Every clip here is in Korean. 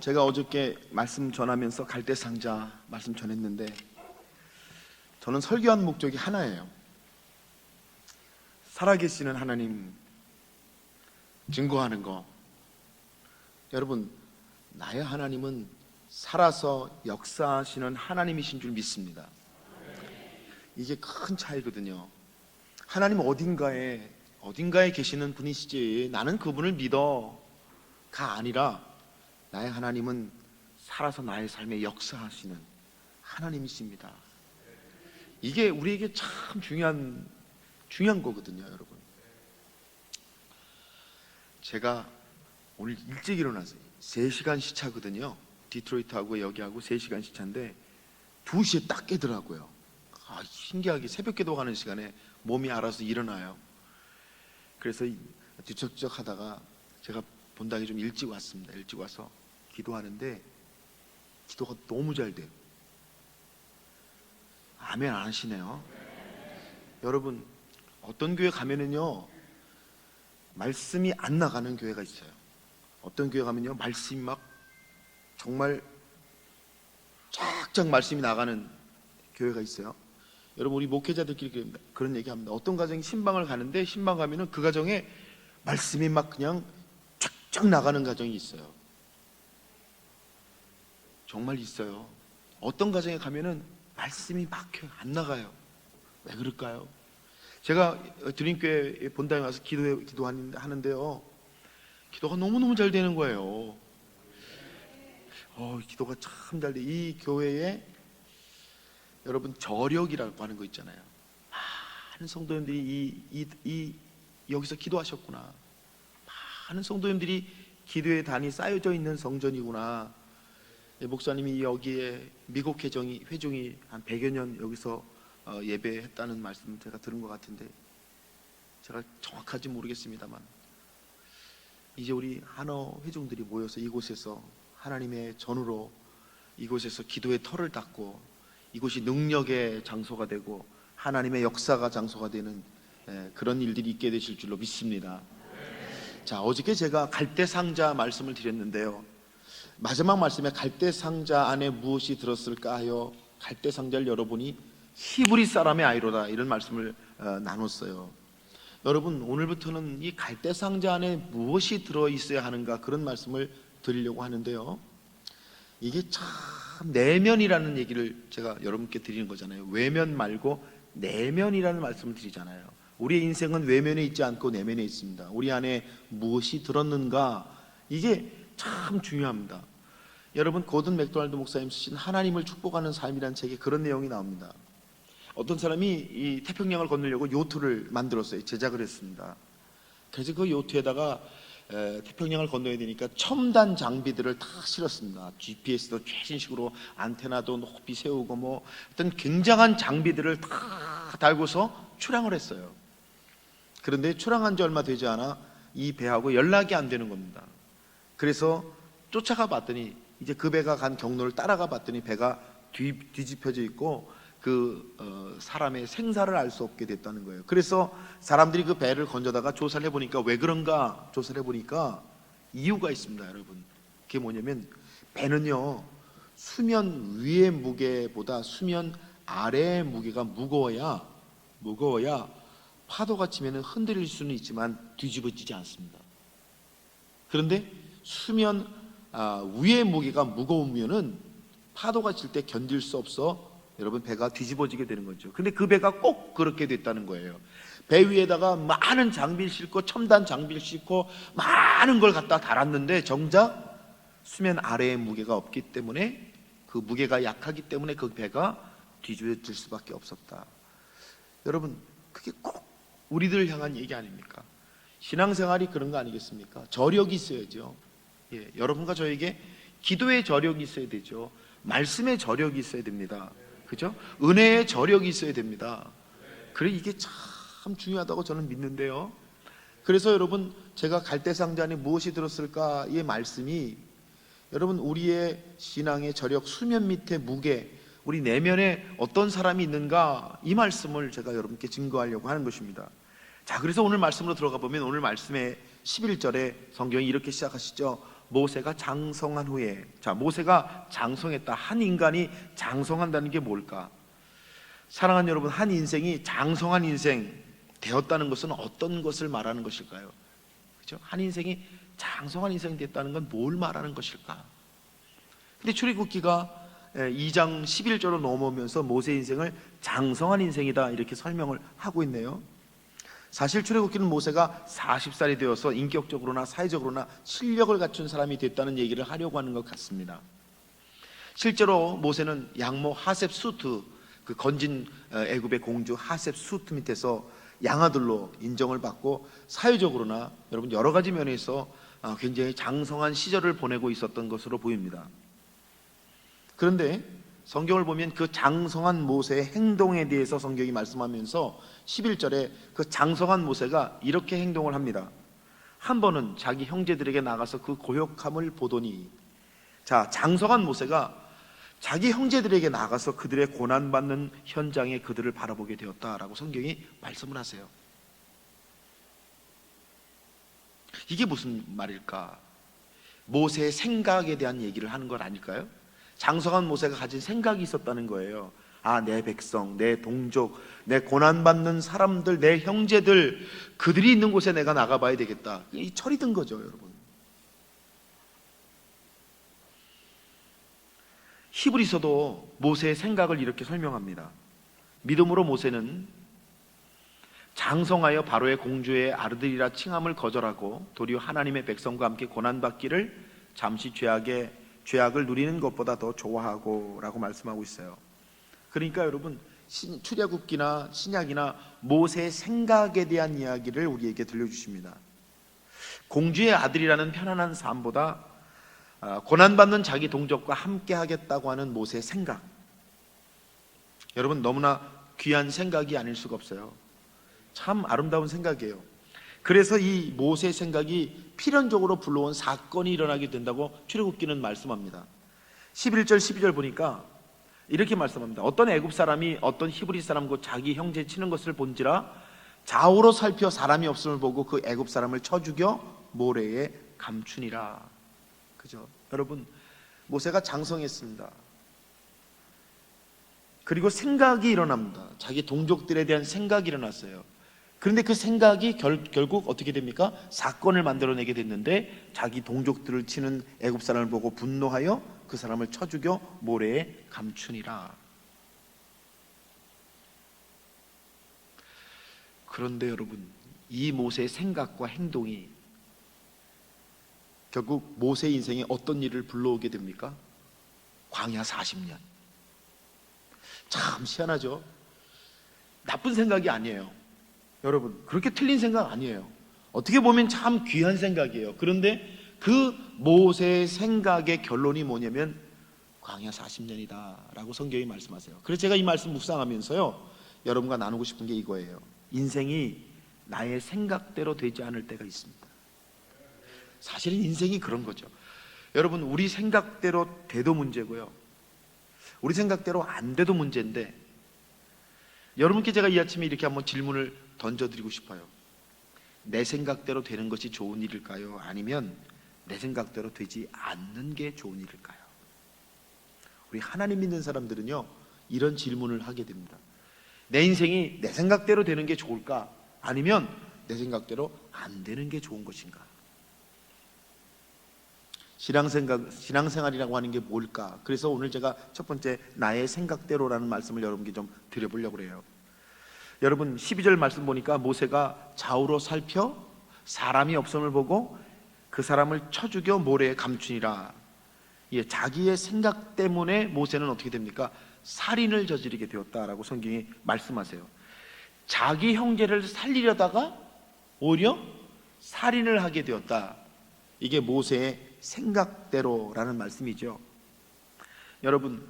제가 어저께 말씀 전하면서 갈대상자 말씀 전했는데, 저는 설교한 목적이 하나예요. 살아계시는 하나님 증거하는 거. 여러분, 나의 하나님은 살아서 역사하시는 하나님이신 줄 믿습니다. 이게 큰 차이거든요. 하나님 어딘가에 계시는 분이시지, 나는 그분을 믿어가 아니라, 나의 하나님은 살아서 나의 삶에 역사하시는 하나님이십니다. 이게 우리에게 참 중요한 거거든요, 여러분. 제가 오늘 일찍 일어나서 3시간 시차거든요. 디트로이트하고 여기하고 3시간 시차인데 2시에 딱 깨더라고요. 신기하게 새벽 기도 가는 시간에 몸이 알아서 일어나요. 그래서 뒤척뒤척 하다가 제가 본당에 좀 일찍 왔습니다. 일찍 와서 기도하는데 기도가 너무 잘 돼요. 아멘 안 하시네요. 여러분, 어떤 교회 가면은요 말씀이 안 나가는 교회가 있어요. 어떤 교회 가면요 말씀이 막 정말 쫙쫙 말씀이 나가는 교회가 있어요. 여러분, 우리 목회자들끼리 그런 얘기합니다. 어떤 가정이 신방을 가는데, 신방 가면은 그 가정에 말씀이 막 그냥 쫙쫙 나가는 가정이 있어요. 정말 있어요. 어떤 가정에 가면은 말씀이 막혀요. 안 나가요. 왜 그럴까요? 제가 드림교회 본당에 와서 기도하는데요, 기도가 너무너무 잘 되는 거예요. 기도가 참 잘 돼. 이 교회에 여러분 저력이라고 하는 거 있잖아요. 많은 성도님들이 여기서 기도하셨구나. 많은 성도님들이 기도의 단이 쌓여져 있는 성전이구나. 목사님이 여기에 미국 회종이 한 100여 년 여기서 예배했다는 말씀 제가 들은 것 같은데, 제가 정확하지 모르겠습니다만, 이제 우리 한어 회종들이 모여서 이곳에서 하나님의 전으로 이곳에서 기도의 터를 닦고, 이곳이 능력의 장소가 되고 하나님의 역사가 장소가 되는 그런 일들이 있게 되실 줄로 믿습니다. 자, 어저께 제가 갈대상자 말씀을 드렸는데요, 마지막 말씀에 갈대상자 안에 무엇이 들었을까 하여 갈대상자를 열어보니 히브리 사람의 아이로다, 이런 말씀을 나눴어요. 여러분, 오늘부터는 이 갈대상자 안에 무엇이 들어있어야 하는가, 그런 말씀을 드리려고 하는데요, 이게 참 내면이라는 얘기를 제가 여러분께 드리는 거잖아요. 외면 말고 내면이라는 말씀을 드리잖아요. 우리의 인생은 외면에 있지 않고 내면에 있습니다. 우리 안에 무엇이 들었는가, 이게 참 중요합니다. 여러분, 고든 맥도날드 목사님 쓰신 하나님을 축복하는 삶이라는 책에 그런 내용이 나옵니다. 어떤 사람이 이 태평양을 건너려고 요트를 만들었어요. 제작을 했습니다. 그래서 그 요트에다가 태평양을 건너야 되니까 첨단 장비들을 다 실었습니다. GPS도 최신식으로 안테나도 높이 세우고 어떤 굉장한 장비들을 다 달고서 출항을 했어요. 그런데 출항한 지 얼마 되지 않아 이 배하고 연락이 안 되는 겁니다. 그래서 쫓아가 봤더니, 이제 그 배가 간 경로를 따라가 봤더니 배가 뒤집혀져 있고 사람의 생사를 알 수 없게 됐다는 거예요. 그래서 사람들이 그 배를 건져다가 조사를 해보니까 왜 그런가 조사를 해보니까 이유가 있습니다, 여러분. 그게 뭐냐면, 배는요 수면 위의 무게보다 수면 아래의 무게가 무거워야 파도가 치면 흔들릴 수는 있지만 뒤집어지지 않습니다. 그런데 수면 위의 무게가 무거우면은 파도가 칠 때 견딜 수 없어 여러분, 배가 뒤집어지게 되는 거죠. 근데 그 배가 꼭 그렇게 됐다는 거예요. 배 위에다가 많은 장비를 싣고, 첨단 장비를 싣고 많은 걸 갖다 달았는데 정작 수면 아래에 무게가 없기 때문에, 그 무게가 약하기 때문에 그 배가 뒤집어질 수밖에 없었다. 여러분, 그게 꼭 우리들을 향한 얘기 아닙니까? 신앙생활이 그런 거 아니겠습니까? 저력이 있어야죠. 여러분과 저에게 기도의 저력이 있어야 되죠. 말씀의 저력이 있어야 됩니다. 그죠? 은혜의 저력이 있어야 됩니다. 그래, 이게 참 중요하다고 저는 믿는데요. 그래서 여러분, 제가 갈대상자 안에 무엇이 들었을까, 이 말씀이 여러분, 우리의 신앙의 저력, 수면 밑에 무게, 우리 내면에 어떤 사람이 있는가, 이 말씀을 제가 여러분께 증거하려고 하는 것입니다. 자, 그래서 오늘 말씀으로 들어가 보면, 오늘 말씀의 11절에 성경이 이렇게 시작하시죠. 모세가 장성한 후에, 자, 모세가 장성했다. 한 인간이 장성한다는 게 뭘까? 사랑하는 여러분, 한 인생이 장성한 인생 되었다는 것은 어떤 것을 말하는 것일까요? 그렇죠? 한 인생이 장성한 인생이 됐다는 건 뭘 말하는 것일까? 근데 출애굽기가 2장 11절로 넘어오면서 모세 인생을 장성한 인생이다 이렇게 설명을 하고 있네요. 사실 출애굽기는 모세가 40살이 되어서 인격적으로나 사회적으로나 실력을 갖춘 사람이 됐다는 얘기를 하려고 하는 것 같습니다. 실제로 모세는 양모 하셉수트, 그 건진 애굽의 공주 하셉수트 밑에서 양아들로 인정을 받고 사회적으로나 여러분 여러 가지 면에서 굉장히 장성한 시절을 보내고 있었던 것으로 보입니다. 그런데 성경을 보면 그 장성한 모세의 행동에 대해서 성경이 말씀하면서 11절에 그 장성한 모세가 이렇게 행동을 합니다. 한 번은 자기 형제들에게 나가서 그 고역함을 보더니, 자, 장성한 모세가 자기 형제들에게 나가서 그들의 고난받는 현장에 그들을 바라보게 되었다라고 성경이 말씀을 하세요. 이게 무슨 말일까? 모세의 생각에 대한 얘기를 하는 것 아닐까요? 장성한 모세가 가진 생각이 있었다는 거예요. 아, 내 백성, 내 동족, 내 고난받는 사람들, 내 형제들, 그들이 있는 곳에 내가 나가봐야 되겠다. 이 철이 든 거죠, 여러분. 히브리서도 모세의 생각을 이렇게 설명합니다. 믿음으로 모세는 장성하여 바로의 공주의 아들이라 칭함을 거절하고 도리어 하나님의 백성과 함께 고난받기를 잠시 죄악을 누리는 것보다 더 좋아하고 라고 말씀하고 있어요. 그러니까 여러분, 출애굽기나 신약이나 모세의 생각에 대한 이야기를 우리에게 들려주십니다. 공주의 아들이라는 편안한 삶보다 고난받는 자기 동족과 함께 하겠다고 하는 모세의 생각, 여러분 너무나 귀한 생각이 아닐 수가 없어요. 참 아름다운 생각이에요. 그래서 이 모세의 생각이 필연적으로 불러온 사건이 일어나게 된다고 출애굽기는 말씀합니다. 11절 12절 보니까 이렇게 말씀합니다. 어떤 애굽 사람이 어떤 히브리 사람 곧 자기 형제 치는 것을 본지라 좌우로 살펴 사람이 없음을 보고 그 애굽 사람을 쳐 죽여 모래에 감추니라. 그죠? 여러분, 모세가 장성했습니다. 그리고 생각이 일어납니다. 자기 동족들에 대한 생각이 일어났어요. 그런데 그 생각이 결국 어떻게 됩니까? 사건을 만들어내게 됐는데 자기 동족들을 치는 애굽 사람을 보고 분노하여 그 사람을 쳐 죽여 모래에 감추니라. 그런데 여러분, 이 모세의 생각과 행동이 결국 모세의 인생에 어떤 일을 불러오게 됩니까? 광야 40년. 참 희한하죠? 나쁜 생각이 아니에요. 여러분, 그렇게 틀린 생각 아니에요. 어떻게 보면 참 귀한 생각이에요. 그런데 그 모세의 생각의 결론이 뭐냐면 광야 40년이다 라고 성경이 말씀하세요. 그래서 제가 이 말씀 묵상하면서요, 여러분과 나누고 싶은 게 이거예요. 인생이 나의 생각대로 되지 않을 때가 있습니다. 사실은 인생이 그런 거죠. 여러분, 우리 생각대로 돼도 문제고요, 우리 생각대로 안 돼도 문제인데, 여러분께 제가 이 아침에 이렇게 한번 질문을 던져드리고 싶어요. 내 생각대로 되는 것이 좋은 일일까요? 아니면 내 생각대로 되지 않는 게 좋은 일일까요? 우리 하나님 믿는 사람들은요, 이런 질문을 하게 됩니다. 내 인생이 내 생각대로 되는 게 좋을까? 아니면 내 생각대로 안 되는 게 좋은 것인가? 신앙생활이라고 하는 게 뭘까? 그래서 오늘 제가 첫 번째 나의 생각대로라는 말씀을 여러분께 좀 드려보려고 해요. 여러분, 12절 말씀 보니까 모세가 좌우로 살펴 사람이 없음을 보고 그 사람을 쳐 죽여 모래에 감추니라. 예, 자기의 생각 때문에 모세는 어떻게 됩니까? 살인을 저지르게 되었다라고 성경이 말씀하세요. 자기 형제를 살리려다가 오히려 살인을 하게 되었다. 이게 모세의 생각대로라는 말씀이죠. 여러분,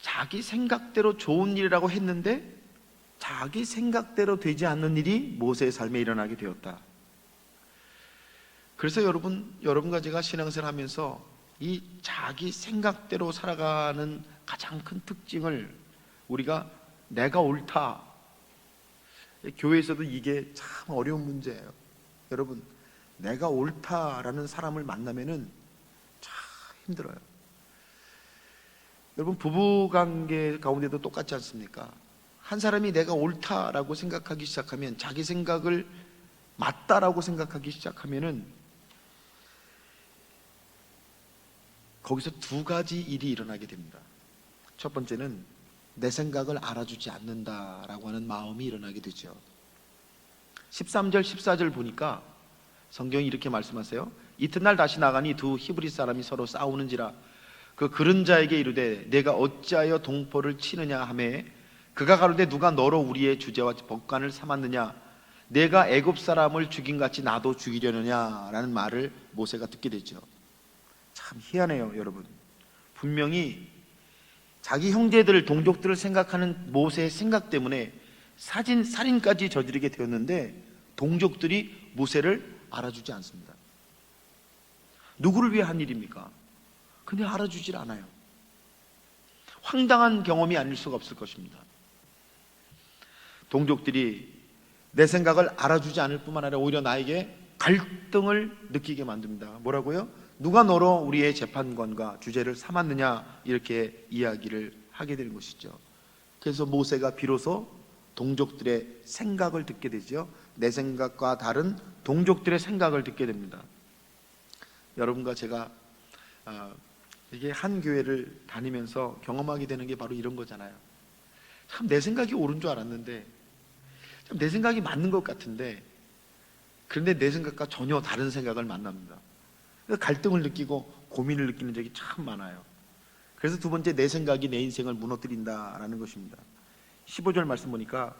자기 생각대로 좋은 일이라고 했는데 자기 생각대로 되지 않는 일이 모세의 삶에 일어나게 되었다. 그래서 여러분과 제가 신앙생활 하면서 이 자기 생각대로 살아가는 가장 큰 특징을 우리가 내가 옳다, 교회에서도 이게 참 어려운 문제예요. 여러분, 내가 옳다라는 사람을 만나면은 참 힘들어요. 여러분, 부부관계 가운데도 똑같지 않습니까? 한 사람이 내가 옳다라고 생각하기 시작하면, 자기 생각을 맞다라고 생각하기 시작하면은 거기서 두 가지 일이 일어나게 됩니다. 첫 번째는 내 생각을 알아주지 않는다라고 하는 마음이 일어나게 되죠. 13절 14절 보니까 성경이 이렇게 말씀하세요. 이튿날 다시 나가니 두 히브리 사람이 서로 싸우는지라 그 그른 자에게 이르되 내가 어찌하여 동포를 치느냐 하매 그가 가로되 누가 너로 우리의 주제와 법관을 삼았느냐 내가 애굽 사람을 죽인 같이 나도 죽이려느냐라는 말을 모세가 듣게 되죠. 참 희한해요, 여러분. 분명히 자기 형제들, 동족들을 생각하는 모세의 생각 때문에 살인까지 저지르게 되었는데 동족들이 모세를 알아주지 않습니다. 누구를 위해 한 일입니까? 근데 알아주질 않아요. 황당한 경험이 아닐 수가 없을 것입니다. 동족들이 내 생각을 알아주지 않을 뿐만 아니라 오히려 나에게 갈등을 느끼게 만듭니다. 뭐라고요? 누가 너로 우리의 재판관과 주제를 삼았느냐 이렇게 이야기를 하게 되는 것이죠. 그래서 모세가 비로소 동족들의 생각을 듣게 되죠. 내 생각과 다른 동족들의 생각을 듣게 됩니다. 여러분과 제가 이게 한 교회를 다니면서 경험하게 되는 게 바로 이런 거잖아요. 참 내 생각이 옳은 줄 알았는데 참 내 생각이 맞는 것 같은데 그런데 내 생각과 전혀 다른 생각을 만납니다. 갈등을 느끼고 고민을 느끼는 적이 참 많아요. 그래서 두 번째, 내 생각이 내 인생을 무너뜨린다라는 것입니다. 15절 말씀 보니까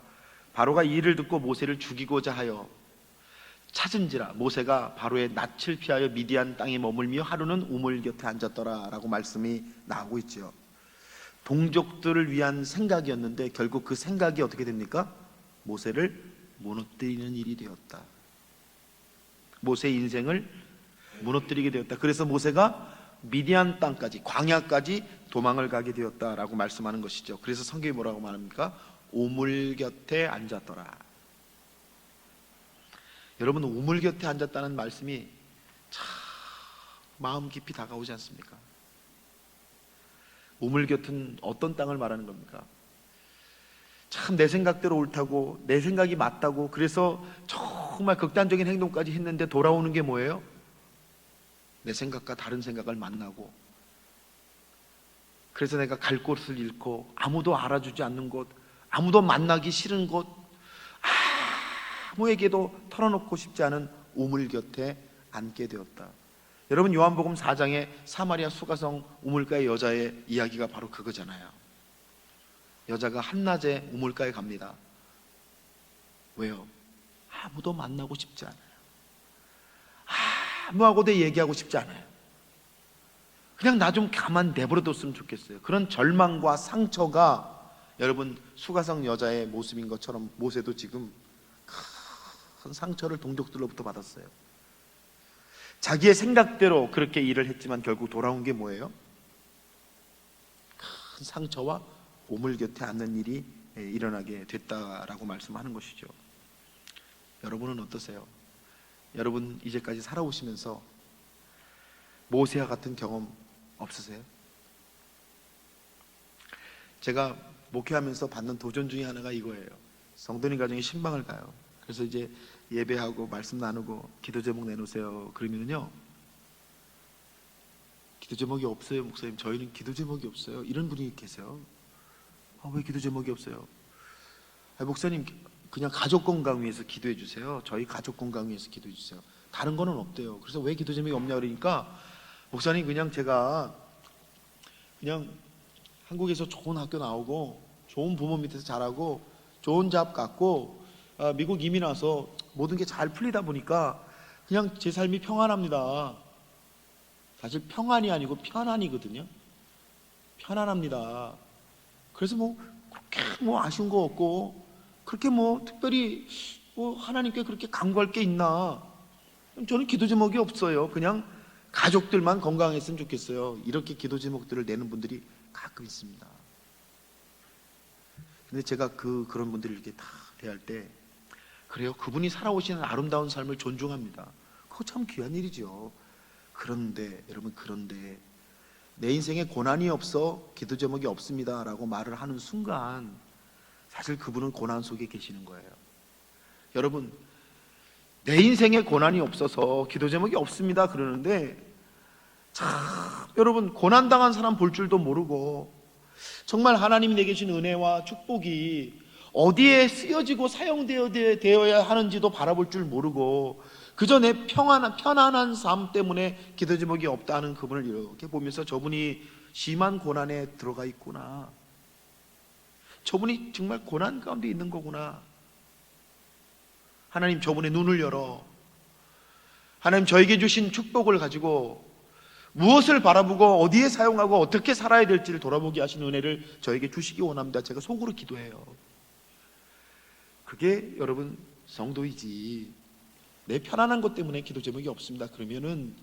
바로가 이 일을 듣고 모세를 죽이고자 하여 찾은지라 모세가 바로의 낯을 피하여 미디안 땅에 머물며 하루는 우물 곁에 앉았더라라고 말씀이 나오고 있죠. 동족들을 위한 생각이었는데 결국 그 생각이 어떻게 됩니까? 모세를 무너뜨리는 일이 되었다. 모세의 인생을 무너뜨리게 되었다. 그래서 모세가 미디안 땅까지, 광야까지 도망을 가게 되었다라고 말씀하는 것이죠. 그래서 성경이 뭐라고 말합니까? 우물 곁에 앉았더라. 여러분, 우물 곁에 앉았다는 말씀이 참 마음 깊이 다가오지 않습니까? 우물 곁은 어떤 땅을 말하는 겁니까? 참 내 생각대로 옳다고, 내 생각이 맞다고, 그래서 정말 극단적인 행동까지 했는데 돌아오는 게 뭐예요? 내 생각과 다른 생각을 만나고, 그래서 내가 갈 곳을 잃고 아무도 알아주지 않는 곳, 아무도 만나기 싫은 곳, 아무에게도 털어놓고 싶지 않은 우물 곁에 앉게 되었다. 여러분, 요한복음 4장에 사마리아 수가성 우물가의 여자의 이야기가 바로 그거잖아요. 여자가 한낮에 우물가에 갑니다. 왜요? 아무도 만나고 싶지 않아요. 아무하고도 얘기하고 싶지 않아요. 그냥 나 좀 가만 내버려뒀으면 좋겠어요. 그런 절망과 상처가 여러분 수가성 여자의 모습인 것처럼 모세도 지금 큰 상처를 동족들로부터 받았어요. 자기의 생각대로 그렇게 일을 했지만 결국 돌아온 게 뭐예요? 큰 상처와 우물 곁에 앉는 일이 일어나게 됐다라고 말씀하는 것이죠. 여러분은 어떠세요? 여러분 이제까지 살아오시면서 모세와 같은 경험 없으세요? 제가 목회하면서 받는 도전 중에 하나가 이거예요. 성도님 가정에 신방을 가요. 그래서 이제 예배하고 말씀 나누고 기도 제목 내놓으세요. 그러면요, 기도 제목이 없어요, 목사님. 저희는 기도 제목이 없어요. 이런 분이 계세요. 왜 기도 제목이 없어요? 목사님, 그냥 가족 건강 위해서 기도해 주세요. 저희 가족 건강 위해서 기도해 주세요. 다른 거는 없대요. 그래서 왜 기도 제목이 없냐 그러니까, 목사님 그냥 제가 그냥 한국에서 좋은 학교 나오고 좋은 부모 밑에서 자라고 좋은 잡 갖고 미국 이민 와서 모든 게 잘 풀리다 보니까 그냥 제 삶이 평안합니다. 사실 평안이 아니고 편안이거든요. 편안합니다. 그래서 그렇게 아쉬운 거 없고 그렇게 특별히 하나님께 그렇게 간구할 게 있나? 저는 기도 제목이 없어요. 그냥 가족들만 건강했으면 좋겠어요. 이렇게 기도 제목들을 내는 분들이 가끔 있습니다. 근데 제가 그런 분들을 이렇게 다 대할 때 그래요. 그분이 살아오시는 아름다운 삶을 존중합니다. 그거 참 귀한 일이죠. 그런데 여러분, 그런데 내 인생에 고난이 없어 기도 제목이 없습니다 라고 말을 하는 순간 사실 그분은 고난 속에 계시는 거예요. 여러분, 내 인생에 고난이 없어서 기도 제목이 없습니다 그러는데 참 여러분, 고난당한 사람 볼 줄도 모르고 정말 하나님이 내게 주신 은혜와 축복이 어디에 쓰여지고 사용되어야 하는지도 바라볼 줄 모르고 그저 내 편안한 삶 때문에 기도 제목이 없다는 그분을 이렇게 보면서 저분이 심한 고난에 들어가 있구나, 저분이 정말 고난 가운데 있는 거구나. 하나님, 저분의 눈을 열어 하나님 저에게 주신 축복을 가지고 무엇을 바라보고 어디에 사용하고 어떻게 살아야 될지를 돌아보게 하시는 은혜를 저에게 주시기 원합니다. 제가 속으로 기도해요. 그게 여러분 성도이지, 내 편안한 것 때문에 기도 제목이 없습니다 그러면은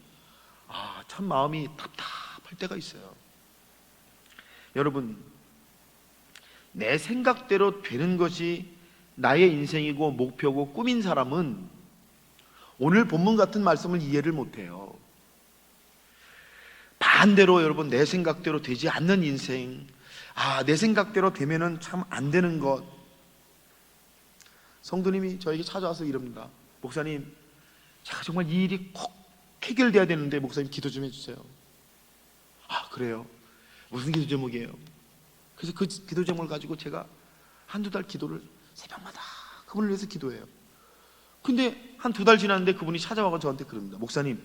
참 마음이 답답할 때가 있어요. 여러분, 내 생각대로 되는 것이 나의 인생이고 목표고 꿈인 사람은 오늘 본문 같은 말씀을 이해를 못해요. 반대로 여러분, 내 생각대로 되지 않는 인생, 내 생각대로 되면은 참 안 되는 것. 성도님이 저에게 찾아와서 이럽니다. 목사님, 제가 정말 이 일이 꼭 해결돼야 되는데 목사님 기도 좀 해주세요. 그래요? 무슨 기도 제목이에요? 그래서 그 기도 제목을 가지고 제가 한두 달 기도를 새벽마다 그분을 위해서 기도해요. 근데 한 두 달 지났는데 그분이 찾아와서 저한테 그럽니다. 목사님,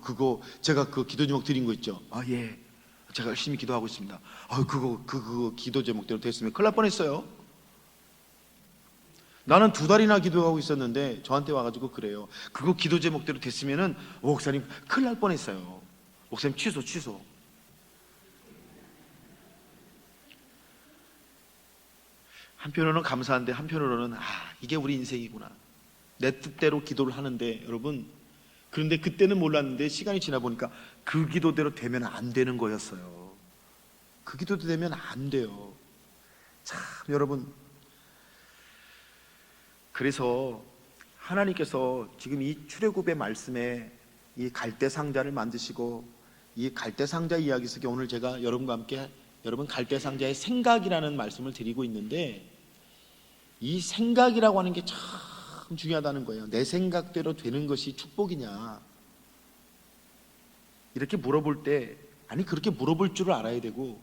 그거 제가 그 기도 제목 드린 거 있죠? 예, 제가 열심히 기도하고 있습니다. 그거 기도 제목대로 됐으면 큰일 날 뻔했어요. 나는 두 달이나 기도하고 있었는데 저한테 와가지고 그래요. 그거 기도 제목대로 됐으면은 목사님 큰일 날 뻔했어요. 목사님 취소. 한편으로는 감사한데 한편으로는 이게 우리 인생이구나. 내 뜻대로 기도를 하는데 여러분, 그런데 그때는 몰랐는데 시간이 지나 보니까 그 기도대로 되면 안 되는 거였어요. 그 기도대로 되면 안 돼요. 참 여러분, 그래서 하나님께서 지금 이 출애굽의 말씀에 이 갈대 상자를 만드시고 이 갈대 상자 이야기 속에 오늘 제가 여러분과 함께 여러분 갈대 상자의 생각이라는 말씀을 드리고 있는데, 이 생각이라고 하는 게 참 중요하다는 거예요. 내 생각대로 되는 것이 축복이냐 이렇게 물어볼 때, 그렇게 물어볼 줄을 알아야 되고,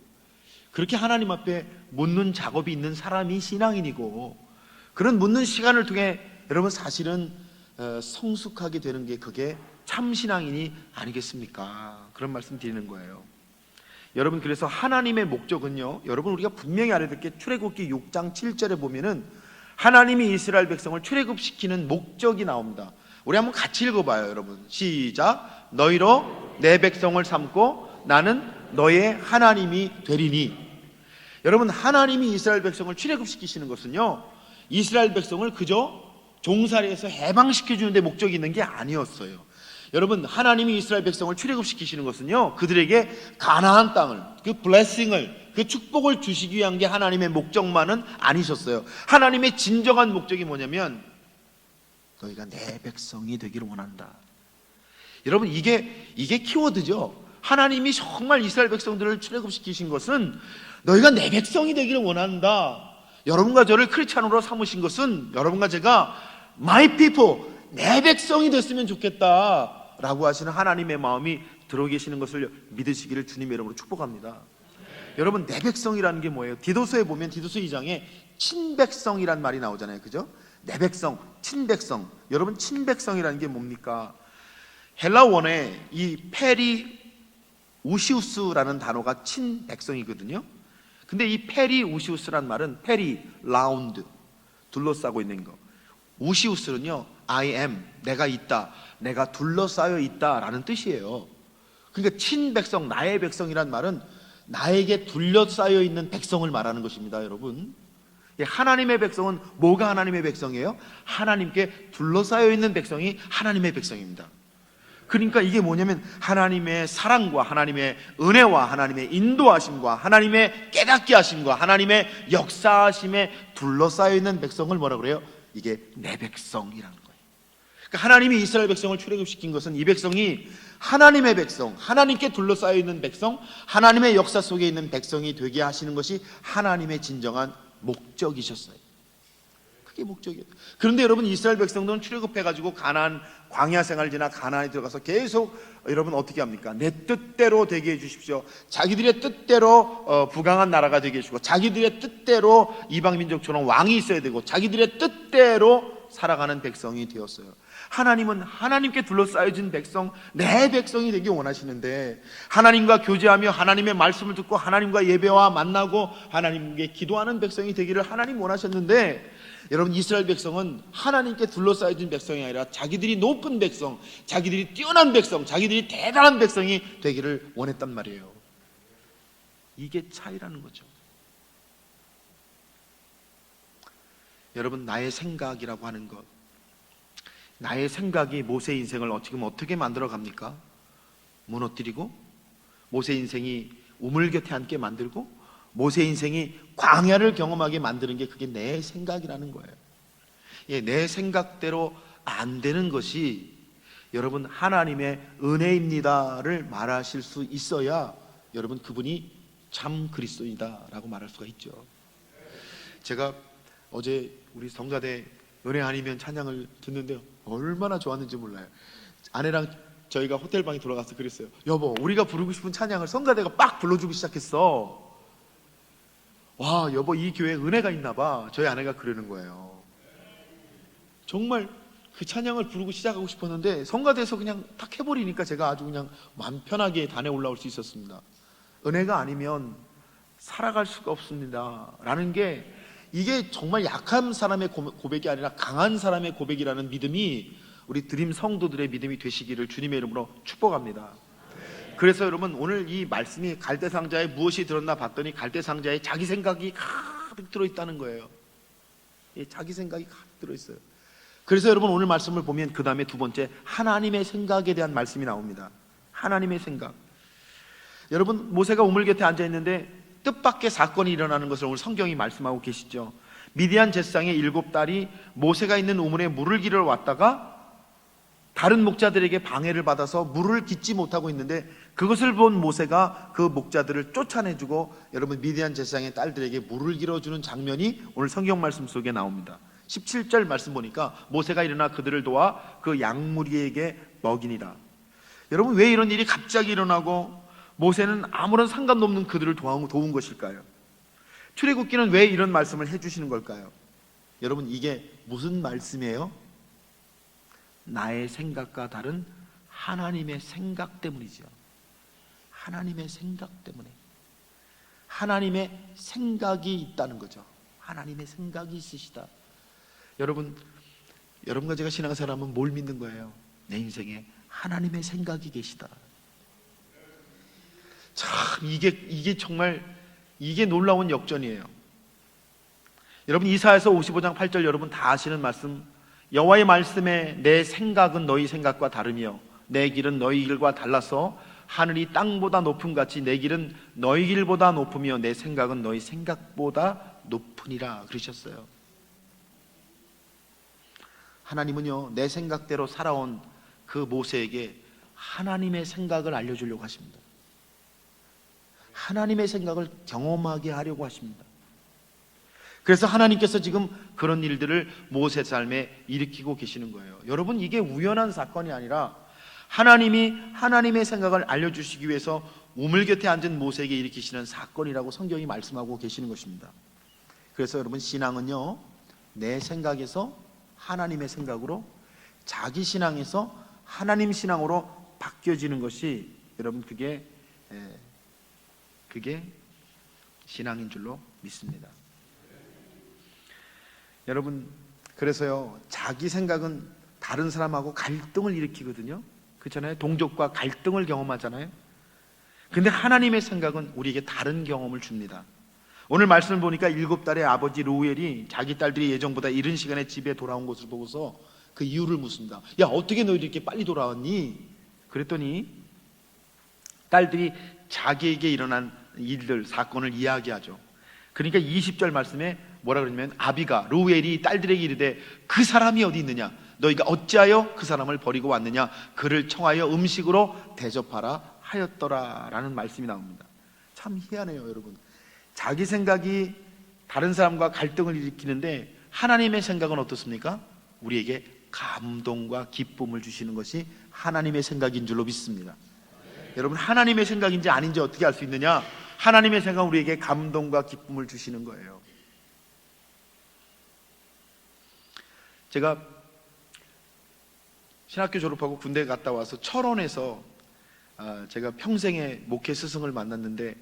그렇게 하나님 앞에 묻는 작업이 있는 사람이 신앙인이고, 그런 묻는 시간을 통해 여러분 사실은 성숙하게 되는 게 그게 참신앙인이 아니겠습니까? 그런 말씀 드리는 거예요. 여러분, 그래서 하나님의 목적은요, 여러분 우리가 분명히 알아야 될 게 출애굽기 6장 7절에 보면은 하나님이 이스라엘 백성을 출애굽시키는 목적이 나옵니다. 우리 한번 같이 읽어봐요. 여러분 시작. 너희로 내 백성을 삼고 나는 너의 하나님이 되리니. 여러분, 하나님이 이스라엘 백성을 출애굽시키시는 것은요, 이스라엘 백성을 그저 종살이에서 해방시켜주는 데 목적이 있는 게 아니었어요. 여러분, 하나님이 이스라엘 백성을 출애굽시키시는 것은요, 그들에게 가나안 땅을, 그 블레싱을, 그 축복을 주시기 위한 게 하나님의 목적만은 아니셨어요. 하나님의 진정한 목적이 뭐냐면 너희가 내 백성이 되기를 원한다. 여러분, 이게 키워드죠. 하나님이 정말 이스라엘 백성들을 출애굽시키신 것은 너희가 내 백성이 되기를 원한다. 여러분과 저를 크리스찬으로 삼으신 것은 여러분과 제가 My people, 내 백성이 됐으면 좋겠다 라고 하시는 하나님의 마음이 들어 계시는 것을 믿으시기를 주님의 이름으로 축복합니다. 여러분, 내 백성이라는 게 뭐예요? 디도서에 보면 디도서 2장에 친백성이란 말이 나오잖아요. 그죠? 내 백성, 친백성. 여러분, 친백성이라는 게 뭡니까? 헬라 원어에 이 페리 우시우스라는 단어가 친백성이거든요. 근데 이 페리 우시우스란 말은 페리, 라운드, 둘러싸고 있는 거. 우시우스는요, I am, 내가 있다, 내가 둘러싸여 있다라는 뜻이에요. 그러니까 친백성, 나의 백성이란 말은 나에게 둘러싸여 있는 백성을 말하는 것입니다. 여러분, 하나님의 백성은 뭐가 하나님의 백성이에요? 하나님께 둘러싸여 있는 백성이 하나님의 백성입니다. 그러니까 이게 뭐냐면 하나님의 사랑과 하나님의 은혜와 하나님의 인도하심과 하나님의 깨닫게 하심과 하나님의 역사하심에 둘러싸여 있는 백성을 뭐라 그래요? 이게 내 백성이라는 거예요. 그러니까 하나님이 이스라엘 백성을 출애굽시킨 것은 이 백성이 하나님의 백성, 하나님께 둘러싸여 있는 백성, 하나님의 역사 속에 있는 백성이 되게 하시는 것이 하나님의 진정한 목적이셨어요. 그게 목적이에요. 그런데 여러분, 이스라엘 백성들은 출애굽해가지고 가나안 광야 생활 지나 가나안에 들어가서 계속 여러분 어떻게 합니까? 내 뜻대로 되게 해주십시오. 자기들의 뜻대로 부강한 나라가 되게 해주고, 자기들의 뜻대로 이방 민족처럼 왕이 있어야 되고, 자기들의 뜻대로 살아가는 백성이 되었어요. 하나님은 하나님께 둘러싸여진 백성, 내 백성이 되기 원하시는데, 하나님과 교제하며 하나님의 말씀을 듣고 하나님과 예배와 만나고 하나님께 기도하는 백성이 되기를 하나님 원하셨는데, 여러분, 이스라엘 백성은 하나님께 둘러싸여진 백성이 아니라 자기들이 높은 백성, 자기들이 뛰어난 백성, 자기들이 대단한 백성이 되기를 원했단 말이에요. 이게 차이라는 거죠. 여러분, 나의 생각이라고 하는 것, 나의 생각이 모세의 인생을 지금 어떻게 만들어 갑니까? 무너뜨리고, 모세의 인생이 우물 곁에 앉게 만들고, 모세의 인생이 광야를 경험하게 만드는 게 그게 내 생각이라는 거예요. 예, 내 생각대로 안 되는 것이 여러분 하나님의 은혜입니다를 말하실 수 있어야 여러분 그분이 참 그리스도이다라고 말할 수가 있죠. 제가 어제 우리 성가대 은혜 아니면 찬양을 듣는데요, 얼마나 좋았는지 몰라요. 아내랑 저희가 호텔방에 들어가서 그랬어요. 여보, 우리가 부르고 싶은 찬양을 성가대가 빡 불러주기 시작했어. 와, 여보, 이 교회에 은혜가 있나 봐. 저희 아내가 그러는 거예요. 정말 그 찬양을 부르고 시작하고 싶었는데 성가대에서 그냥 탁 해버리니까 제가 아주 그냥 마음 편하게 단에 올라올 수 있었습니다. 은혜가 아니면 살아갈 수가 없습니다 라는 게, 이게 정말 약한 사람의 고백이 아니라 강한 사람의 고백이라는 믿음이 우리 드림 성도들의 믿음이 되시기를 주님의 이름으로 축복합니다. 그래서 여러분, 오늘 이 말씀이 갈대상자에 무엇이 들었나 봤더니 갈대상자에 자기 생각이 가득 들어있다는 거예요. 자기 생각이 가득 들어있어요. 그래서 여러분, 오늘 말씀을 보면 그 다음에 두 번째 하나님의 생각에 대한 말씀이 나옵니다. 하나님의 생각. 여러분, 모세가 우물 곁에 앉아있는데 뜻밖의 사건이 일어나는 것을 오늘 성경이 말씀하고 계시죠. 미디안 제사장의 7딸이 모세가 있는 우물에 물을 기르러 왔다가 다른 목자들에게 방해를 받아서 물을 깃지 못하고 있는데, 그것을 본 모세가 그 목자들을 쫓아내주고 여러분 미디안 제사장의 딸들에게 물을 길어주는 장면이 오늘 성경 말씀 속에 나옵니다. 17절 말씀 보니까 모세가 일어나 그들을 도와 그 양무리에게 먹이니라. 여러분, 왜 이런 일이 갑자기 일어나고 모세는 아무런 상관도 없는 그들을 도운 것일까요? 출애굽기는 왜 이런 말씀을 해주시는 걸까요? 여러분, 이게 무슨 말씀이에요? 나의 생각과 다른 하나님의 생각 때문이죠. 하나님의 생각 때문에. 하나님의 생각이 있다는 거죠. 하나님의 생각이 있으시다. 여러분과 제가 신앙생활하면 뭘 믿는 거예요? 내 인생에 하나님의 생각이 계시다. 참, 이게 정말 이게 놀라운 역전이에요. 여러분, 이사야서 55장 8절 여러분 다 아시는 말씀, 여호와의 말씀에 내 생각은 너희 생각과 다르며 내 길은 너희 길과 달라서 하늘이 땅보다 높음 같이 내 길은 너희 길보다 높으며 내 생각은 너희 생각보다 높으니라 그러셨어요. 하나님은요, 내 생각대로 살아온 그 모세에게 하나님의 생각을 알려주려고 하십니다. 하나님의 생각을 경험하게 하려고 하십니다. 그래서 하나님께서 지금 그런 일들을 모세 삶에 일으키고 계시는 거예요. 여러분, 이게 우연한 사건이 아니라 하나님이 하나님의 생각을 알려주시기 위해서 우물 곁에 앉은 모세에게 일으키시는 사건이라고 성경이 말씀하고 계시는 것입니다. 그래서 여러분, 신앙은요, 내 생각에서 하나님의 생각으로, 자기 신앙에서 하나님 신앙으로 바뀌어지는 것이 여러분 그게 신앙인 줄로 믿습니다. 여러분, 그래서요, 자기 생각은 다른 사람하고 갈등을 일으키거든요. 그렇잖아요. 동족과 갈등을 경험하잖아요. 근데 하나님의 생각은 우리에게 다른 경험을 줍니다. 오늘 말씀을 보니까 7딸의 아버지 루엘이 자기 딸들이 예정보다 이른 시간에 집에 돌아온 것을 보고서 그 이유를 묻습니다. 야, 어떻게 너희들이 이렇게 빨리 돌아왔니? 그랬더니 딸들이 자기에게 일어난 일들, 사건을 이야기하죠. 그러니까 20절 말씀에 뭐라 그러냐면 아비가 루엘이 딸들에게 이르되 그 사람이 어디 있느냐, 너희가 어찌하여 그 사람을 버리고 왔느냐, 그를 청하여 음식으로 대접하라 하였더라 라는 말씀이 나옵니다. 참 희한해요 여러분. 자기 생각이 다른 사람과 갈등을 일으키는데 하나님의 생각은 어떻습니까? 우리에게 감동과 기쁨을 주시는 것이 하나님의 생각인 줄로 믿습니다. 여러분, 하나님의 생각인지 아닌지 어떻게 알 수 있느냐? 하나님의 생각은 우리에게 감동과 기쁨을 주시는 거예요. 제가 신학교 졸업하고 군대 갔다 와서 철원에서 제가 평생의 목회 스승을 만났는데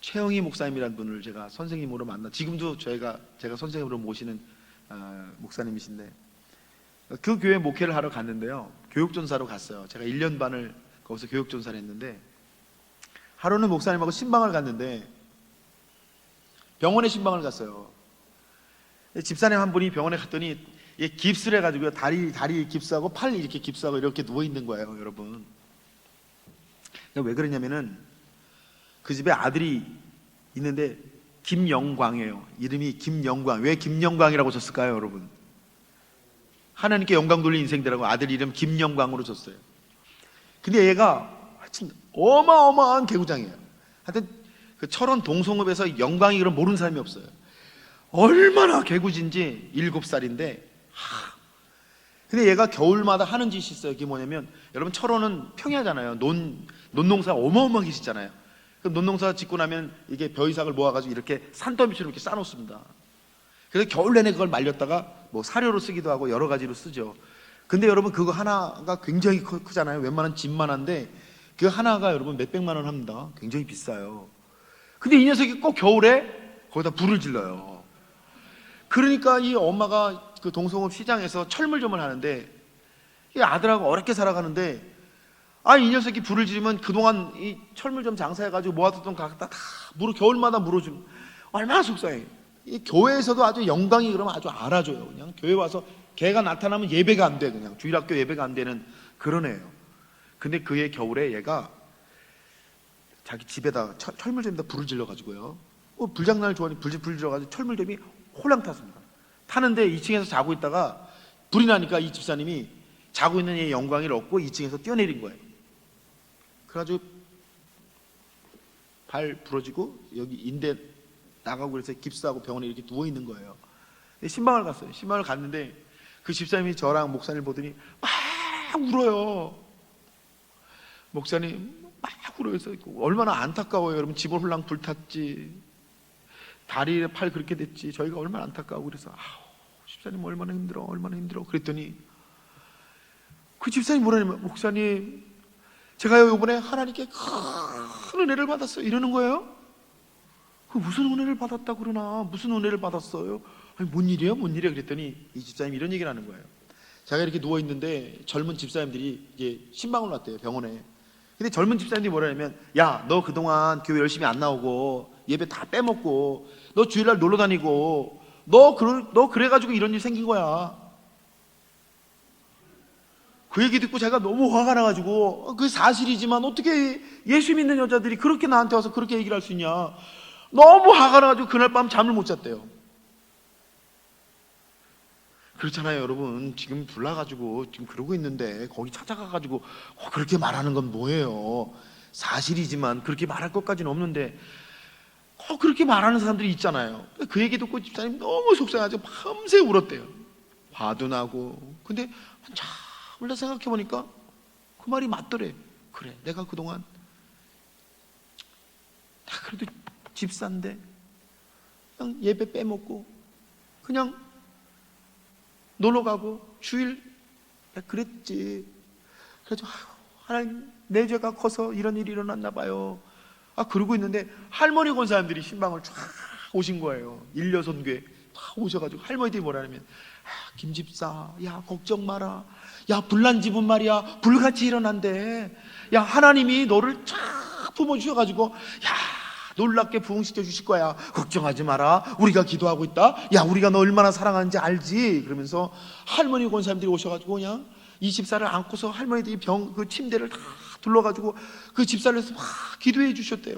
최영희 목사님이라는 분을 제가 선생님으로 지금도 제가 선생님으로 모시는 목사님이신데, 그 교회 목회를 하러 갔는데요, 교육전사로 갔어요. 제가 1년 반을 거기서 교육전사를 했는데, 하루는 목사님하고 신방을 갔는데 병원에 신방을 갔어요. 집사님 한 분이 병원에 갔더니 깁스를 해가지고요, 다리 깁스하고 팔 이렇게 깁스하고 이렇게 누워 있는 거예요 여러분. 왜 그러냐면은 그 집에 아들이 있는데 김영광이에요. 이름이 김영광. 왜 김영광이라고 줬을까요 여러분? 하나님께 영광 돌린 인생들하고 아들 이름 김영광으로 줬어요. 근데 얘가 하여튼 어마어마한 개구장이에요. 하여튼 그 철원 동성읍에서 영광이 그럼 모르는 사람이 없어요. 얼마나 개구진지. 7살인데 근데 얘가 겨울마다 하는 짓이 있어요. 그게 뭐냐면, 여러분 철원은 평야잖아요. 논농사 어마어마하게 짓잖아요. 그럼 논농사 짓고 나면 이게 벼이삭을 모아가지고 이렇게 산더미처럼 이렇게 쌓아놓습니다. 그래서 겨울 내내 그걸 말렸다가 뭐 사료로 쓰기도 하고 여러 가지로 쓰죠. 근데 여러분 그거 하나가 굉장히 크잖아요. 웬만한 집만 한데 그 하나가 여러분 몇백만 원 합니다. 굉장히 비싸요. 근데 이 녀석이 꼭 겨울에 거기다 불을 질러요. 그러니까 이 엄마가 그 동성읍 시장에서 철물점을 하는데, 이 아들하고 어렵게 살아가는데, 이 녀석이 불을 지르면 그동안 이 철물점 장사해가지고 모아뒀던 거 갖다 다 겨울마다 물어주면 얼마나 속상해. 이 교회에서도 아주 영광이 그러면 아주 알아줘요. 그냥 교회 와서 걔가 나타나면 예배가 안 돼. 그냥 주일학교 예배가 안 되는 그런 애예요. 근데 그의 겨울에 얘가 자기 집에다 철물점에다 불을 질러가지고요, 불장난을 좋아하니 불 질러가지고 철물점이 홀랑 탔습니다. 타는데 2층에서 자고 있다가 불이 나니까 이 집사님이 자고 있는 이 영광이를 얻고 2층에서 뛰어내린 거예요. 그래가지고 발 부러지고 여기 인대 나가고 그래서 깁스하고 병원에 이렇게 누워있는 거예요. 신방을 갔어요. 신방을 갔는데 그 집사님이 저랑 목사님 보더니 막 울어요. 목사님 막 울어서 얼마나 안타까워요. 여러분, 집을 홀랑 불탔지, 다리에 팔 그렇게 됐지, 저희가 얼마나 안타까워. 그래서 집사님 얼마나 힘들어 그랬더니 그 집사님 뭐라냐면, 목사님 제가요 이번에 하나님께 큰 은혜를 받았어요 이러는 거예요. 그 무슨 은혜를 받았다 그러나, 무슨 은혜를 받았어요? 아니, 뭔 일이에요 그랬더니 이 집사님이 이런 얘기를 하는 거예요. 제가 이렇게 누워있는데 젊은 집사님들이 이제 신방을 왔대요 병원에. 근데 젊은 집사님들이 뭐라냐면, 야, 너 그동안 교회 열심히 안 나오고 예배 다 빼먹고 너 주일날 놀러 다니고 너 그래가지고 이런 일 생긴 거야. 그 얘기 듣고 제가 너무 화가 나가지고, 그게 사실이지만 어떻게 예수 믿는 여자들이 그렇게 나한테 와서 그렇게 얘기를 할 수 있냐. 너무 화가 나가지고 그날 밤 잠을 못 잤대요. 그렇잖아요 여러분. 지금 불나가지고 지금 그러고 있는데 거기 찾아가가지고 그렇게 말하는 건 뭐예요? 사실이지만 그렇게 말할 것까지는 없는데 그렇게 말하는 사람들이 있잖아요. 그 얘기 듣고 집사님 너무 속상해가지고 밤새 울었대요. 화도 나고. 근데 한참 생각해보니까 그 말이 맞더래. 그래, 내가 그동안 다 그래도 집사인데 그냥 예배 빼먹고 그냥 놀러가고 주일 그랬지. 그래서 하나님, 내 죄가 커서 이런 일이 일어났나 봐요. 그러고 있는데 할머니 권사님들이 신방을 쫙 오신 거예요. 1~6교회 다 오셔가지고 할머니들이 뭐라냐면, 김 집사, 야 걱정 마라. 야, 불난 집은 말이야 불같이 일어난대. 야, 하나님이 너를 쫙 품어주셔가지고 야 놀랍게 부흥시켜 주실 거야. 걱정하지 마라. 우리가 기도하고 있다. 야, 우리가 너 얼마나 사랑하는지 알지? 그러면서 할머니 권사님들이 오셔가지고 그냥 이 집사를 안고서 할머니들이 그 침대를 다 둘러가지고 그 집사를 해서 막 기도해 주셨대요.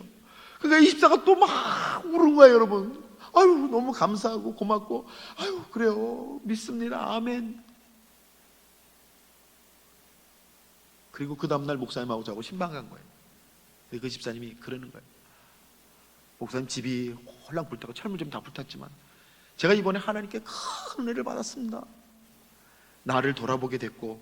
그러니까 이 집사가 또 막 우는 거예요, 여러분. 아유, 너무 감사하고 고맙고, 아유, 그래요, 믿습니다, 아멘. 그리고 그 다음날 목사님하고 저하고 신방 간 거예요. 그 집사님이 그러는 거예요. 목사님 집이 홀랑 불타고 철물 좀 다 불탔지만 제가 이번에 하나님께 큰 은혜를 받았습니다. 나를 돌아보게 됐고,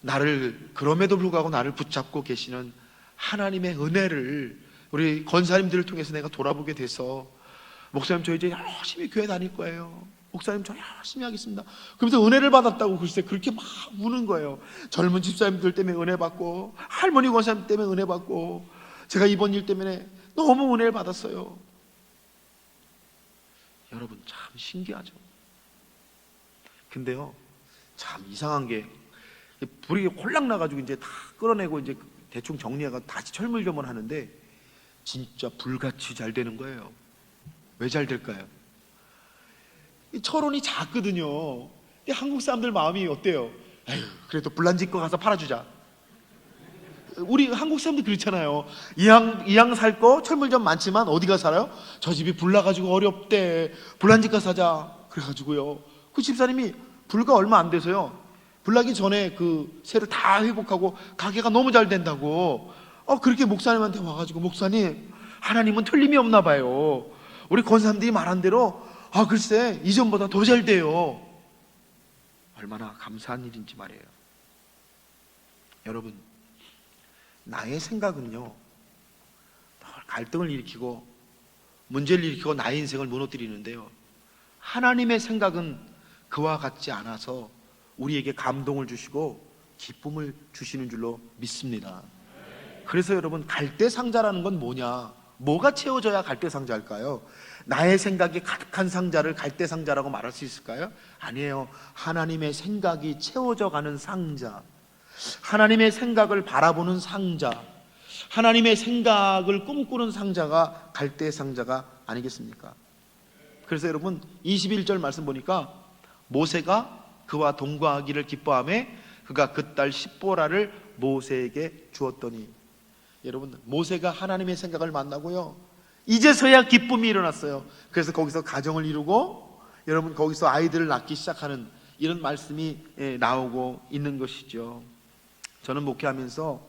나를 그럼에도 불구하고 나를 붙잡고 계시는 하나님의 은혜를 우리 권사님들을 통해서 내가 돌아보게 돼서, 목사님 저 이제 열심히 교회 다닐 거예요, 목사님 저 열심히 하겠습니다, 그러면서 은혜를 받았다고 글쎄 그렇게 막 우는 거예요. 젊은 집사님들 때문에 은혜 받고, 할머니 권사님 때문에 은혜 받고, 제가 이번 일 때문에 너무 은혜를 받았어요. 여러분 참 신기하죠. 근데요, 참 이상한 게, 불이 홀랑 나가지고 이제 다 끌어내고 이제 대충 정리해가 다시 철물점을 하는데 진짜 불같이 잘 되는 거예요. 왜 잘 될까요? 이 철원이 작거든요. 한국 사람들 마음이 어때요? 에휴, 그래도 불난집 거 가서 팔아주자. 우리 한국 사람들 그렇잖아요. 이왕 살 거 철물점 많지만 어디가 살아요? 저 집이 불나가지고 어렵대, 불난집 가 사자. 그래가지고요, 그 집사님이 불과 얼마 안 돼서요, 불나기 전에 그 세를 다 회복하고 가게가 너무 잘 된다고 그렇게 목사님한테 와가지고, 목사님 하나님은 틀림이 없나 봐요, 우리 권사님들이 말한 대로 글쎄 이전보다 더 잘 돼요. 얼마나 감사한 일인지 말이에요. 여러분, 나의 생각은요 갈등을 일으키고 문제를 일으키고 나의 인생을 무너뜨리는데요, 하나님의 생각은 그와 같지 않아서 우리에게 감동을 주시고 기쁨을 주시는 줄로 믿습니다. 그래서 여러분, 갈대상자라는 건 뭐냐? 뭐가 채워져야 갈대상자일까요? 나의 생각이 가득한 상자를 갈대상자라고 말할 수 있을까요? 아니에요. 하나님의 생각이 채워져 가는 상자, 하나님의 생각을 바라보는 상자, 하나님의 생각을 꿈꾸는 상자가 갈대상자가 아니겠습니까? 그래서 여러분 21절 말씀 보니까, 모세가 그와 동거하기를 기뻐하며 그가 그 딸 십보라를 모세에게 주었더니, 여러분 모세가 하나님의 생각을 만나고요, 이제서야 기쁨이 일어났어요. 그래서 거기서 가정을 이루고 여러분 거기서 아이들을 낳기 시작하는 이런 말씀이 나오고 있는 것이죠. 저는 목회하면서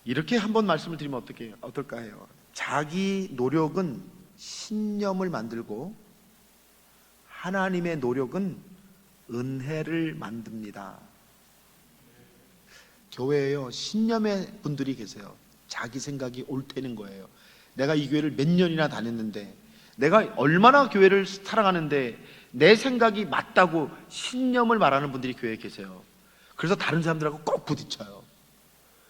이렇게 한번 말씀을 드리면 어떨까 해요. 자기 노력은 신념을 만들고 하나님의 노력은 은혜를 만듭니다. 교회에요, 신념의 분들이 계세요. 자기 생각이 옳다는 거예요. 내가 이 교회를 몇 년이나 다녔는데, 내가 얼마나 교회를 사랑하는데 내 생각이 맞다고 신념을 말하는 분들이 교회에 계세요. 그래서 다른 사람들하고 꼭 부딪혀요.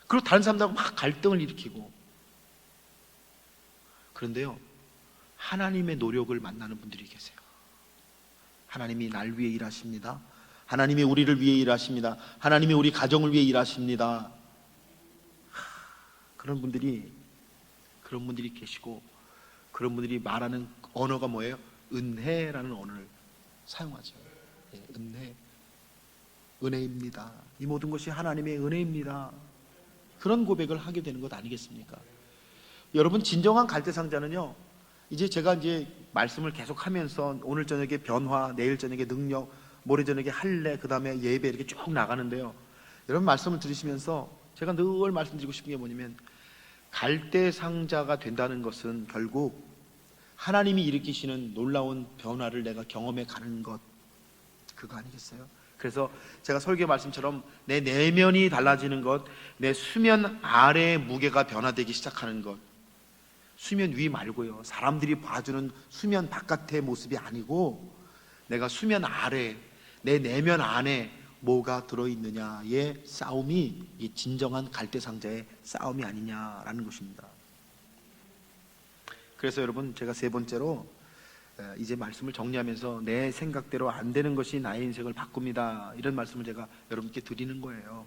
그리고 다른 사람들하고 막 갈등을 일으키고. 그런데요, 하나님의 노력을 만나는 분들이 계세요. 하나님이 날 위해 일하십니다. 하나님이 우리를 위해 일하십니다. 하나님이 우리 가정을 위해 일하십니다. 그런 분들이 계시고, 그런 분들이 말하는 언어가 뭐예요? 은혜라는 언어를 사용하죠. 은혜입니다. 이 모든 것이 하나님의 은혜입니다. 그런 고백을 하게 되는 것 아니겠습니까? 여러분, 진정한 갈대상자는요, 제가 말씀을 계속하면서 오늘 저녁에 변화, 내일 저녁에 능력, 모레 저녁에 할례, 그 다음에 예배 이렇게 쭉 나가는데요, 여러분 말씀을 들으시면서 제가 늘 말씀드리고 싶은 게 뭐냐면, 갈대상자가 된다는 것은 결국 하나님이 일으키시는 놀라운 변화를 내가 경험해 가는 것, 그거 아니겠어요? 그래서 제가 설교 말씀처럼 내 내면이 달라지는 것, 내 수면 아래의 무게가 변화되기 시작하는 것, 수면 위 말고요, 사람들이 봐주는 수면 바깥의 모습이 아니고 내가 수면 아래, 내 내면 안에 뭐가 들어있느냐의 싸움이 이 진정한 갈대상자의 싸움이 아니냐라는 것입니다. 그래서 여러분, 제가 세 번째로 이제 말씀을 정리하면서 내 생각대로 안 되는 것이 나의 인생을 바꿉니다, 이런 말씀을 제가 여러분께 드리는 거예요.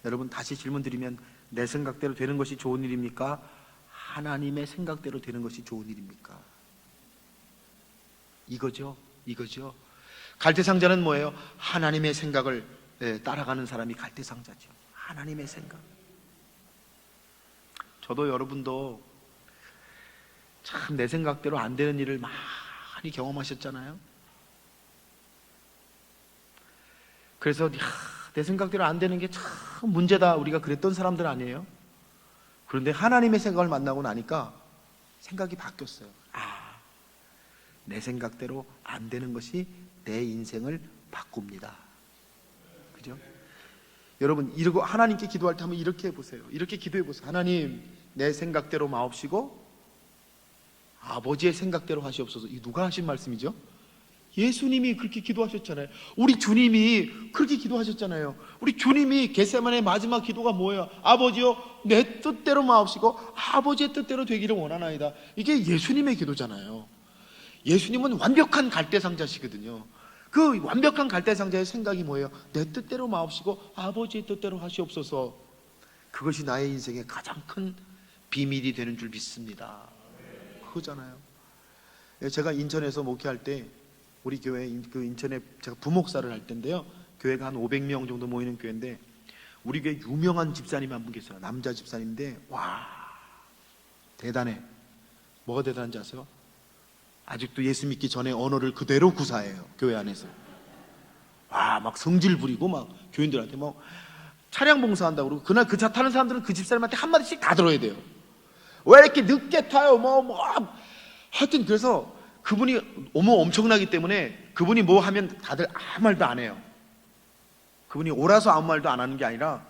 여러분, 다시 질문 드리면, 내 생각대로 되는 것이 좋은 일입니까? 하나님의 생각대로 되는 것이 좋은 일입니까? 이거죠. 갈대상자는 뭐예요? 하나님의 생각을 따라가는 사람이 갈대상자죠. 하나님의 생각. 저도 여러분도 참 내 생각대로 안 되는 일을 많이 경험하셨잖아요. 그래서 내 생각대로 안 되는 게 참 문제다, 우리가 그랬던 사람들 아니에요? 그런데 하나님의 생각을 만나고 나니까 생각이 바뀌었어요. 내 생각대로 안 되는 것이 내 인생을 바꿉니다. 그죠? 여러분, 이러고 하나님께 기도할 때 한번 이렇게 해보세요. 이렇게 기도해 보세요. 하나님, 내 생각대로 마옵시고 아버지의 생각대로 하시옵소서. 이 누가 하신 말씀이죠? 예수님이 그렇게 기도하셨잖아요. 우리 주님이 그렇게 기도하셨잖아요. 우리 주님이 겟세마네 마지막 기도가 뭐예요? 아버지요, 내 뜻대로 마옵시고 아버지의 뜻대로 되기를 원하나이다. 이게 예수님의 기도잖아요. 예수님은 완벽한 갈대상자시거든요. 그 완벽한 갈대상자의 생각이 뭐예요? 내 뜻대로 마옵시고 아버지의 뜻대로 하시옵소서. 그것이 나의 인생의 가장 큰 비밀이 되는 줄 믿습니다. 그거잖아요. 제가 인천에서 목회할 때, 우리 교회 그 인천에 제가 부목사를 할 때인데요, 교회가 한 500명 정도 모이는 교회인데 우리 교회 유명한 집사님이 한 분 계세요. 남자 집사님인데 와, 대단해. 뭐가 대단한지 아세요? 아직도 예수 믿기 전에 언어를 그대로 구사해요. 교회 안에서. 와, 막 성질 부리고 막 교인들한테 뭐 차량 봉사한다고 그러고, 그날 그 차 타는 사람들은 그 집사님한테 한마디씩 다 들어야 돼요. 왜 이렇게 늦게 타요? 하여튼 그래서 그분이 엄청나기 때문에 그분이 뭐 하면 다들 아무 말도 안 해요. 그분이 옳아서 아무 말도 안 하는 게 아니라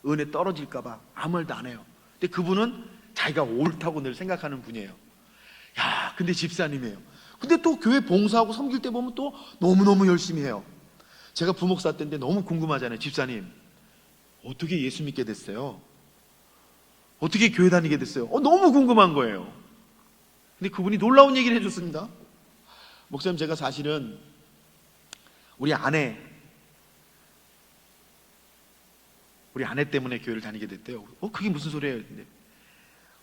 은혜 떨어질까봐 아무 말도 안 해요. 근데 그분은 자기가 옳다고 늘 생각하는 분이에요. 야, 근데 집사님이에요. 근데 또 교회 봉사하고 섬길 때 보면 또 너무너무 열심히 해요. 제가 부목사 때인데 너무 궁금하잖아요. 집사님, 어떻게 예수 믿게 됐어요? 어떻게 교회 다니게 됐어요? 너무 궁금한 거예요. 근데 그분이 놀라운 얘기를 해줬습니다. 목사님, 제가 사실은 우리 아내 때문에 교회를 다니게 됐대요. 그게 무슨 소리예요? 근데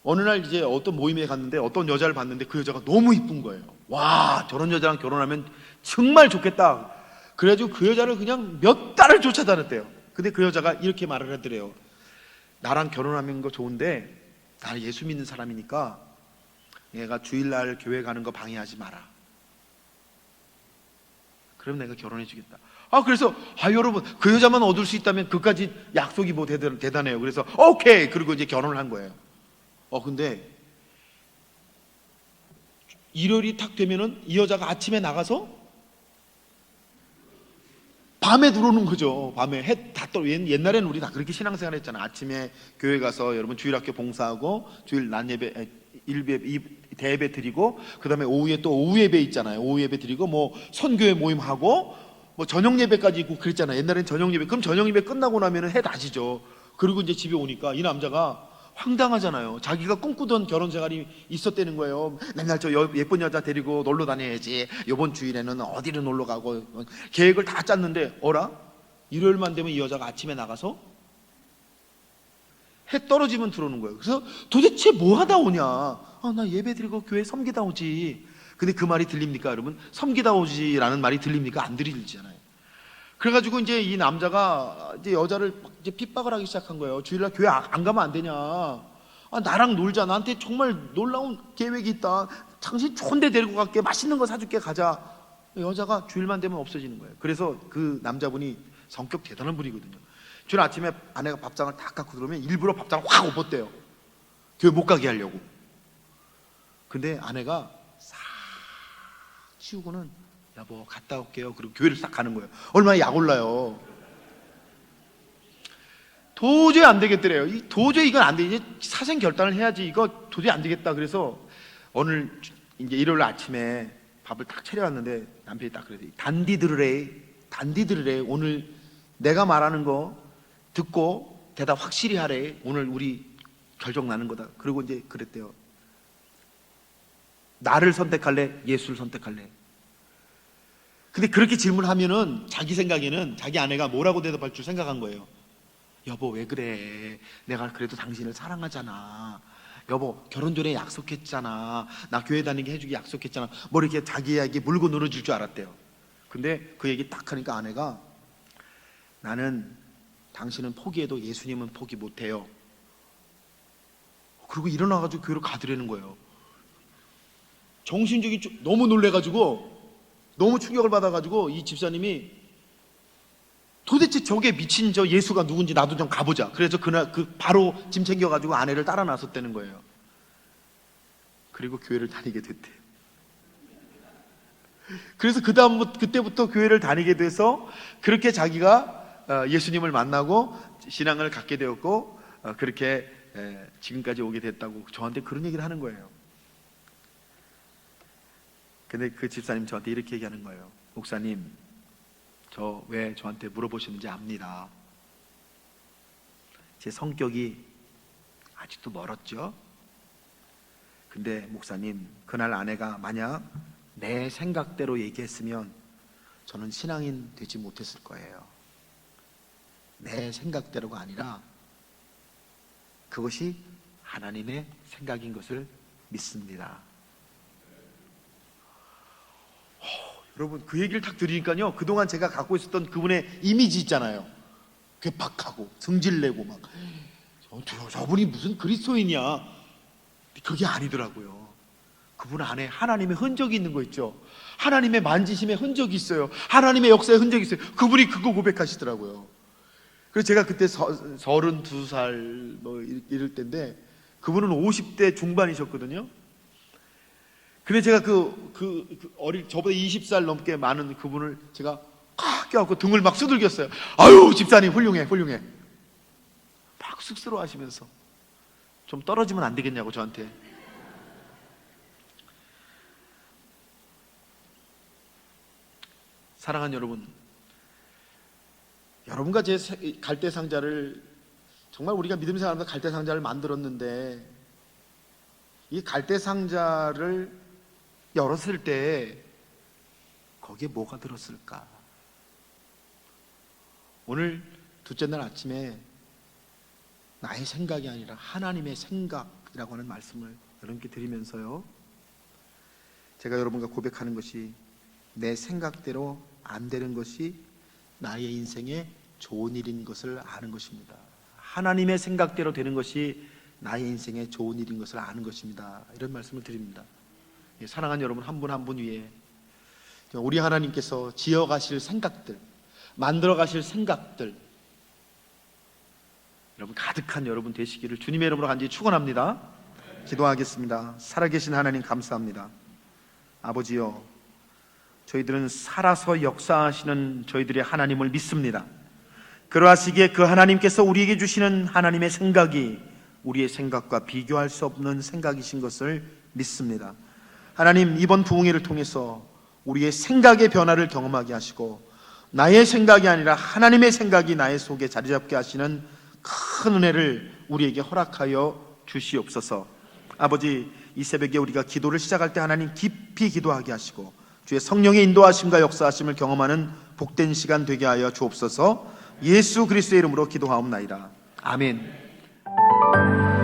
어느 날 이제 어떤 모임에 갔는데 어떤 여자를 봤는데 그 여자가 너무 이쁜 거예요. 와, 저런 여자랑 결혼하면 정말 좋겠다. 그래가지고 그 여자를 그냥 몇 달을 쫓아다녔대요. 근데 그 여자가 이렇게 말을 하더래요. 나랑 결혼하는 거 좋은데 나 예수 믿는 사람이니까 얘가 주일날 교회 가는 거 방해하지 마라. 그럼 내가 결혼해 주겠다. 그래서 여러분, 그 여자만 얻을 수 있다면 그까지 약속이 뭐 대단해요. 그래서 오케이, 그리고 이제 결혼을 한 거예요. 근데 일요일이 탁 되면은 이 여자가 아침에 나가서 밤에 들어오는 거죠. 밤에 해 다 떠. 옛날에는 우리 다 그렇게 신앙생활 했잖아. 아침에 교회 가서 여러분 주일학교 봉사하고 주일 낮예배, 대예배 드리고, 그 다음에 오후에 또 오후 예배 있잖아요. 오후 예배 드리고 뭐 선교회 모임하고 뭐 저녁 예배까지 있고 그랬잖아요. 옛날엔 저녁 예배. 그럼 저녁 예배 끝나고 나면은 해 낮이죠. 그리고 이제 집에 오니까 이 남자가 황당하잖아요. 자기가 꿈꾸던 결혼 생활이 있었다는 거예요. 맨날 저 예쁜 여자 데리고 놀러 다녀야지. 이번 주일에는 어디를 놀러 가고 계획을 다 짰는데 일요일만 되면 이 여자가 아침에 나가서 해 떨어지면 들어오는 거예요. 그래서 도대체 뭐 하다 오냐? 나 예배 드리고 교회 섬기다 오지. 근데 그 말이 들립니까, 여러분? 섬기다 오지라는 말이 들립니까? 안 들리잖아요. 그래가지고 이제 이 남자가 이제 여자를 이제 핍박을 하기 시작한 거예요. 주일날 교회 안 가면 안 되냐? 나랑 놀자. 나한테 정말 놀라운 계획이 있다. 당신 좋은 데 데리고 갈게. 맛있는 거 사줄게. 가자. 여자가 주일만 되면 없어지는 거예요. 그래서 그 남자분이 성격 대단한 분이거든요. 주일 아침에 아내가 밥상을 다 갖고 들어오면 일부러 밥상을 확 엎었대요. 교회 못 가게 하려고. 근데 아내가 싹 치우고는 여보 갔다 올게요. 그리고 교회를 싹 가는 거예요. 얼마나 약 올라요. 도저히 안 되겠더래요. 도저히 이건 안 돼. 이제 사생 결단을 해야지. 이거 도저히 안 되겠다. 그래서 오늘 이제 일요일 아침에 밥을 딱 차려왔는데 남편이 딱 그래요. 단디 들으래. 오늘 내가 말하는 거 듣고 대답 확실히 하래. 오늘 우리 결정 나는 거다. 그리고 이제 그랬대요. 나를 선택할래? 예수를 선택할래? 근데 그렇게 질문하면은 자기 생각에는 자기 아내가 뭐라고 대답할 줄 생각한 거예요. 여보 왜 그래? 내가 그래도 당신을 사랑하잖아. 여보 결혼 전에 약속했잖아. 나 교회 다니게 해주기 약속했잖아. 뭐 이렇게 자기에게 물고 늘어질 줄 알았대요. 근데 그 얘기 딱 하니까 아내가 나는 당신은 포기해도 예수님은 포기 못해요. 그리고 일어나가지고 교회로 가더라는 거예요. 정신적이 너무 놀래가지고, 너무 충격을 받아가지고 이 집사님이 도대체 저게 미친 저 예수가 누군지 나도 좀 가보자. 그래서 그날 바로 짐 챙겨가지고 아내를 따라 나섰다는 거예요. 그리고 교회를 다니게 됐대요. 그래서 그때부터 교회를 다니게 돼서 그렇게 자기가 예수님을 만나고 신앙을 갖게 되었고, 그렇게 지금까지 오게 됐다고 저한테 그런 얘기를 하는 거예요. 근데 그 집사님 저한테 이렇게 얘기하는 거예요. 목사님, 저 왜 저한테 물어보시는지 압니다. 제 성격이 아직도 멀었죠. 근데 목사님, 그날 아내가 만약 내 생각대로 얘기했으면 저는 신앙인 되지 못했을 거예요. 내 생각대로가 아니라 그것이 하나님의 생각인 것을 믿습니다. 여러분, 그 얘기를 딱 들으니까요, 그동안 제가 갖고 있었던 그분의 이미지 있잖아요. 괴팍하고 성질내고 막 저분이 무슨 그리스도인이야. 그게 아니더라고요. 그분 안에 하나님의 흔적이 있는 거 있죠. 하나님의 만지심의 흔적이 있어요. 하나님의 역사의 흔적이 있어요. 그분이 그거 고백하시더라고요. 그래서 제가 그때 32살 뭐 이럴 때인데, 그분은 50대 중반이셨거든요. 근데 제가 저보다 20살 넘게 많은 그분을 제가 꽉 껴안고 등을 막 수들겼어요. 아유, 집사님 훌륭해. 막 쑥스러워 하시면서 좀 떨어지면 안 되겠냐고 저한테. 사랑하는 여러분, 여러분과 제 갈대 상자를, 정말 우리가 믿음 생활하면서 갈대 상자를 만들었는데, 이 갈대 상자를 열었을 때 거기에 뭐가 들었을까? 오늘 둘째 날 아침에 나의 생각이 아니라 하나님의 생각이라고 하는 말씀을 여러분께 드리면서요, 제가 여러분과 고백하는 것이, 내 생각대로 안 되는 것이 나의 인생에 좋은 일인 것을 아는 것입니다. 하나님의 생각대로 되는 것이 나의 인생에 좋은 일인 것을 아는 것입니다. 이런 말씀을 드립니다. 사랑하는 여러분, 한 분 한 분 위에 우리 하나님께서 지어가실 생각들, 만들어가실 생각들, 여러분 가득한 여러분 되시기를 주님의 이름으로 간절히 축원합니다. 기도하겠습니다. 살아계신 하나님 감사합니다. 아버지요, 저희들은 살아서 역사하시는 저희들의 하나님을 믿습니다. 그러하시기에 그 하나님께서 우리에게 주시는 하나님의 생각이 우리의 생각과 비교할 수 없는 생각이신 것을 믿습니다. 하나님, 이번 부흥회를 통해서 우리의 생각의 변화를 경험하게 하시고, 나의 생각이 아니라 하나님의 생각이 나의 속에 자리 잡게 하시는 큰 은혜를 우리에게 허락하여 주시옵소서. 아버지, 이 새벽에 우리가 기도를 시작할 때 하나님 깊이 기도하게 하시고 주의 성령의 인도하심과 역사하심을 경험하는 복된 시간 되게 하여 주옵소서. 예수 그리스도의 이름으로 기도하옵나이다. 아멘.